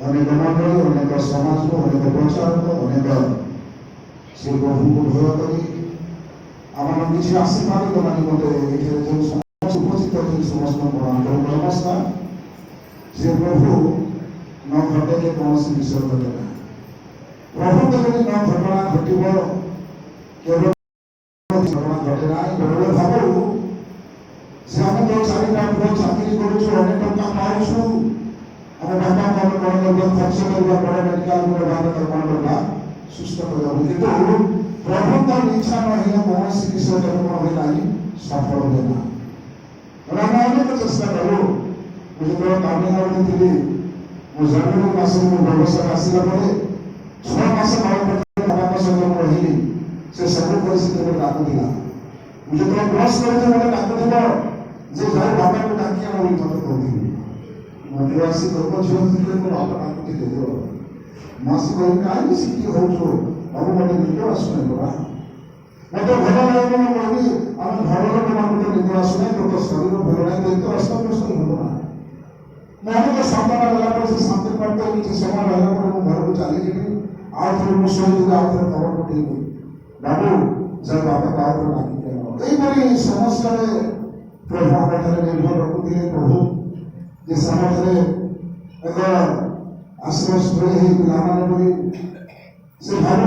ଅନେକ ମଣ୍ଡଳୀ, ଅନେକ ସମାଜ, ଅନେକ ପ୍ରଚାରକ, ଅନେକ ସେ ପ୍ରଭୁଙ୍କୁ ଭୟ କରି ଆମର କିଛି ଆଶୀର୍ବାଦ ଦେବାନି ମୋତେ ଏଠାରେ ଯେଉଁ ସମସ୍ତ ଉପସ୍ଥିତ ଅଛନ୍ତି ସମସ୍ତଙ୍କୁ ଆନ୍ତରିକ ନମସ୍କାର। ସେ ପ୍ରଭୁ ନ ଘଟେଇଲେ କୌଣସି ବିଷୟ ଘଟେ ନା। ପ୍ରଭୁଙ୍କ ଯଦି ନ ଘଟଣା ଘଟିବ କେବଳ ଘଟଣା ଘଟେ ନାହିଁ। ବେଳେବେଳେ ଭାବୁ ସେ ଆମେ ଯେଉଁ ଚାରିଟା ପୁଅ ଚାକିରି କରୁଛୁ, ଅନେକ ଟଙ୍କା ପାଉଛୁ, ଆମେ ବାପା ଆମେ କଣ କରିବା, ଖର୍ଚ୍ଚ କରିବା, ବଡ଼ ମେଡ଼ିକାଲ ବାହାର କଣ କରିବା, ସୁସ୍ଥ କରିବାକୁ। କିନ୍ତୁ ପ୍ରଭୁଙ୍କର ଇଚ୍ଛା ନ ହେଲେ କୌଣସି ବିଷୟରେ କଣ ହୁଏ ନାହିଁ, ସଫଳ ହୁଏ ନା। ଆମେ ଅନେକ ଚେଷ୍ଟା କରୁ। ମୁଁ ଯେତେବେଳେ ତାମିଲନାଡୁରେ ଥିଲି, ମୁଁ ଜାନୁଆରୀ ମାସରେ ମୁଁ ବ୍ୟବସାୟ ଆସିଲା ପରେ 6 ମାସ ବାପାଙ୍କ ସହିତ ମୁଁ ରହିଲି। ସେ ସବୁ ପରିସ୍ଥିତିରେ ଡାକୁଥିଲା। ମୁଁ ଯେତେବେଳେ ବ୍ରସ୍ କରୁଛି ମୋତେ ଡାକୁଥିବ ଯେ ଯାଇ ବାପାଙ୍କୁ ଡାକି ଆଣ ବୋଲି ମୋତେ କହୁଥିଲି। ମନ୍ଦିର ଆସି ଲୋକ ଝିଅ ଥିଲେ ମୋ ବାପା ଡାକୁଥିଲେ। ମୁଁ ଆସି କହିବି କାହିଁକି ଶିଖି ହଉଛୁ ବାବୁ, ମୋତେ ନିଦ ଆସୁନାହିଁ ପରା, ମୋତେ ଭଲ ଲାଗିବ। ମୁଁ କହିବି ଆମେ ଘର ଲୋକମାନଙ୍କୁ ତ ନିଦ ଆସୁନାହିଁ, ତୋ ଶରୀର ଭଲ ନାହିଁ, ତ ଏତେ ଅସ୍ତବ୍ୟସ୍ତ ହେବ ନା। ମୁଁ ଅନେକ ସାନ୍ତନା ଦେଲା ପରେ ସେ ଶାନ୍ତି ପ୍ରାପ୍ତ କିଛି ସମୟ ରହିଲା ପରେ ମୁଁ ଘରକୁ ଚାଲିଯିବି। ଆଉ ଥରେ ମୁଁ ଶୋଇଯିବି, ଆଉ ଥରେ ଖବର ପଠେଇବି ବାବୁ ଯାଇ ବାପାକୁ ଆଉ ଥରେ ଡାକିକି ଆଣ। ଏଇପରି ସମସ୍ୟାରେ ପ୍ରଭୁ ଆମ ଠାରେ ନିର୍ଭର ରଖୁଥିଲେ। ପ୍ରଭୁ ଯେ ସାମର୍ଥ୍ୟରେ ଏକ ଆଶ୍ରୟସ୍ଥଳୀ ହେଇ ପିଲାମାନଙ୍କୁ ସେ ଭାବୁ